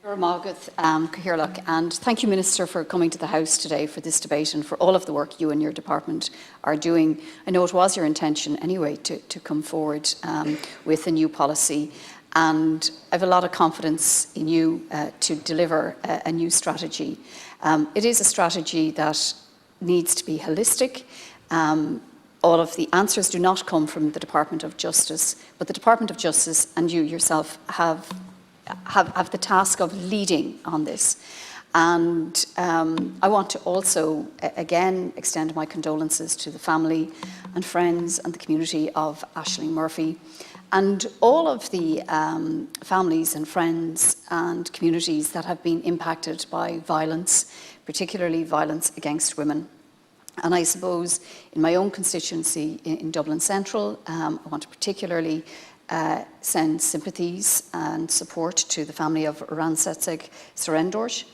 And thank you, Minister, for coming to the House today for this debate and for all of the work you and your department are doing. I know it was your intention anyway to come forward with a new policy, and I have a lot of confidence in you to deliver a new strategy. It is a strategy that needs to be holistic. All of the answers do not come from the Department of Justice, but the Department of Justice and you yourself have the task of leading on this. And I want to also, again, extend my condolences to the family and friends and the community of Aisling Murphy and all of the families and friends and communities that have been impacted by violence, particularly violence against women. And I suppose in my own constituency in Dublin Central, I want to particularly send sympathies and support to the family of Ransetzig Serendort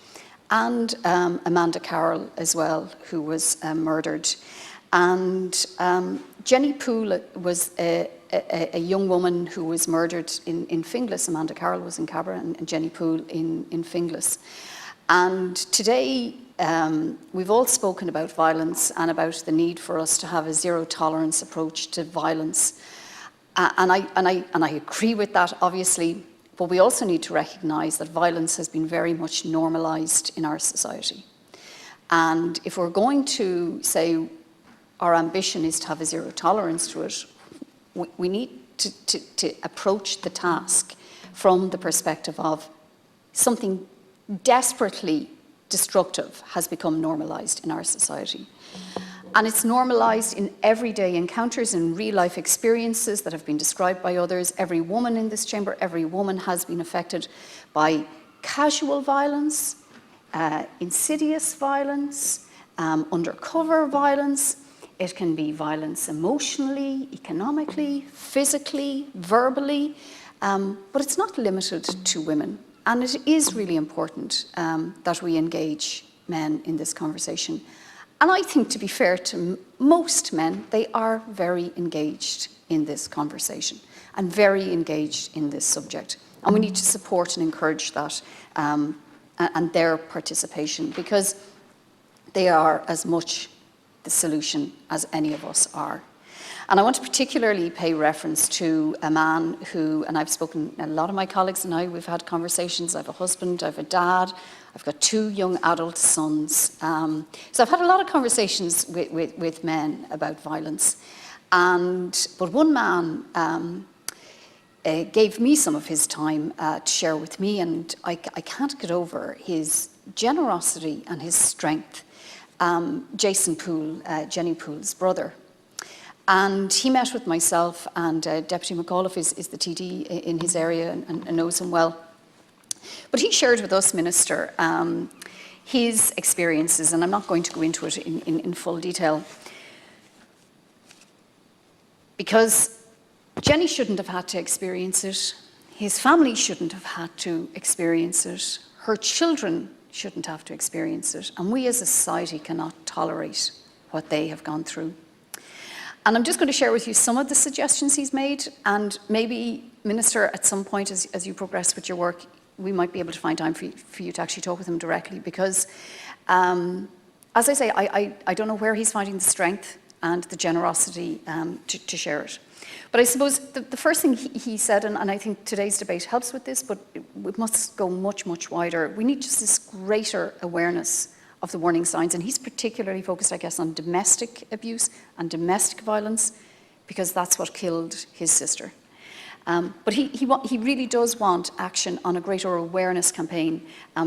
and Amanda Carroll as well, who was murdered. And Jenny Poole was a young woman who was murdered in Finglas. Amanda Carroll was in Cabra and Jenny Poole in Finglas. And today we've all spoken about violence and about the need for us to have a zero tolerance approach to violence. And I agree with that, obviously, but we also need to recognise that violence has been very much normalised in our society. And if we're going to say our ambition is to have a zero tolerance to it, we need to approach the task from the perspective of something desperately destructive has become normalised in our society. And it's normalised in everyday encounters and real-life experiences that have been described by others. Every woman in this chamber, every woman has been affected by casual violence, insidious violence, undercover violence. It can be violence emotionally, economically, physically, verbally, but it's not limited to women. And it is really important that we engage men in this conversation. And I think, to be fair to most men, they are very engaged in this conversation and very engaged in this subject. And we need to support and encourage that and their participation, because they are as much the solution as any of us are. And I want to particularly pay reference to a man who, and I've spoken, a lot of my colleagues and I, we've had conversations. I have a husband, I have a dad, I've got 2 young adult sons. So I've had a lot of conversations with men about violence. But one man gave me some of his time to share with me, and I can't get over his generosity and his strength. Jason Poole, Jenny Poole's brother. And he met with myself, and Deputy McAuliffe is the TD in his area and knows him well. But he shared with us, Minister, his experiences, and I'm not going to go into it in full detail, because Jenny shouldn't have had to experience it, his family shouldn't have had to experience it, her children shouldn't have to experience it, and we as a society cannot tolerate what they have gone through. And I'm just going to share with you some of the suggestions he's made, and maybe, Minister, at some point as you progress with your work, we might be able to find time for you to actually talk with him directly, because, as I say, I don't know where he's finding the strength and the generosity to share it. But I suppose the first thing he said, and I think today's debate helps with this, but it must go much, much wider. We need just this greater awareness of the warning signs, and he's particularly focused, I guess, on domestic abuse and domestic violence, because that's what killed his sister. But he really does want action on a greater awareness campaign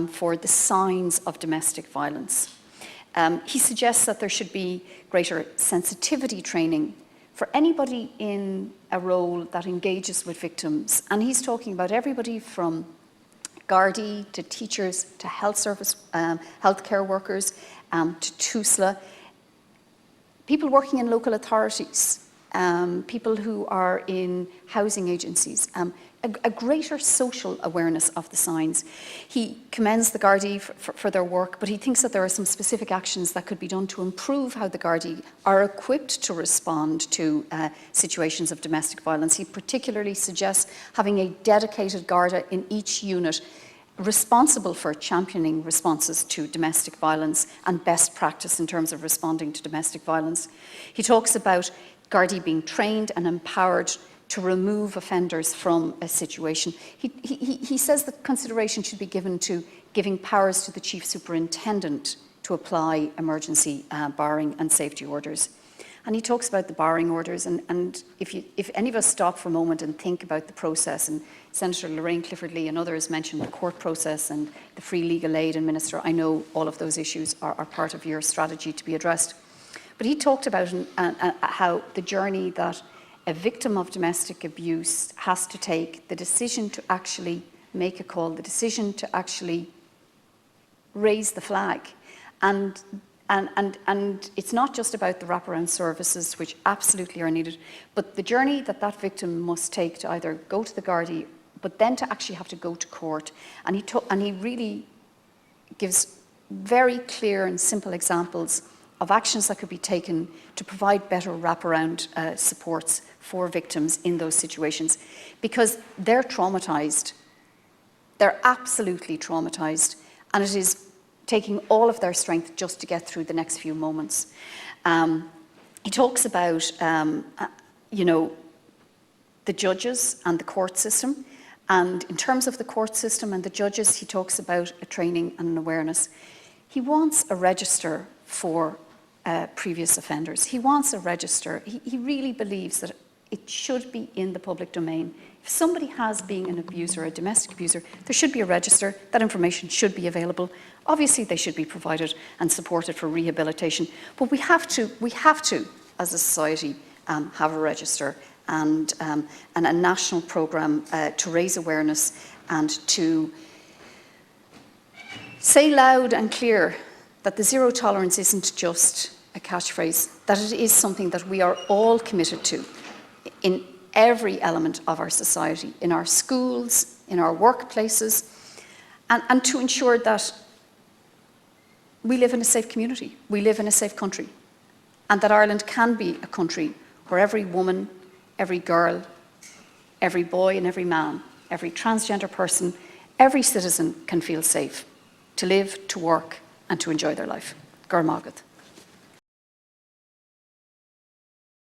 for the signs of domestic violence. He suggests that there should be greater sensitivity training for anybody in a role that engages with victims. And he's talking about everybody from Gardaí to teachers to health service, healthcare workers, to TUSLA, people working in local authorities, people who are in housing agencies, a greater social awareness of the signs. He commends the Gardaí for their work, but he thinks that there are some specific actions that could be done to improve how the Gardaí are equipped to respond to situations of domestic violence. He particularly suggests having a dedicated Garda in each unit, responsible for championing responses to domestic violence and best practice in terms of responding to domestic violence. He talks about Gardaí being trained and empowered to remove offenders from a situation. He says that consideration should be given to giving powers to the Chief Superintendent to apply emergency barring and safety orders. And he talks about the barring orders, and if any of us stop for a moment and think about the process, and Senator Lorraine Clifford-Lee and others mentioned the court process and the free legal aid, and Minister, I know all of those issues are part of your strategy to be addressed. But he talked about how the journey that a victim of domestic abuse has to take, the decision to actually make a call, the decision to actually raise the flag. And it's not just about the wraparound services, which absolutely are needed, but the journey that that victim must take to either go to the Gardaí, but then to actually have to go to court. And he really gives very clear and simple examples of actions that could be taken to provide better wraparound supports for victims in those situations, because they're traumatised. They're absolutely traumatised, and it is taking all of their strength just to get through the next few moments. He talks about, the judges and the court system. And in terms of the court system and the judges, he talks about a training and an awareness. He wants a register for previous offenders. He wants a register. He really believes that it should be in the public domain. If somebody has been an abuser, a domestic abuser, there should be a register. That information should be available. Obviously, they should be provided and supported for rehabilitation. But we have to, as a society, have a register and a national programme to raise awareness and to say loud and clear that the zero tolerance isn't just a catchphrase, that it is something that we are all committed to in every element of our society, in our schools, in our workplaces, and to ensure that we live in a safe community, we live in a safe country, and that Ireland can be a country where every woman, every girl, every boy and every man, every transgender person, every citizen can feel safe to live, to work and to enjoy their life. Gur Mágad.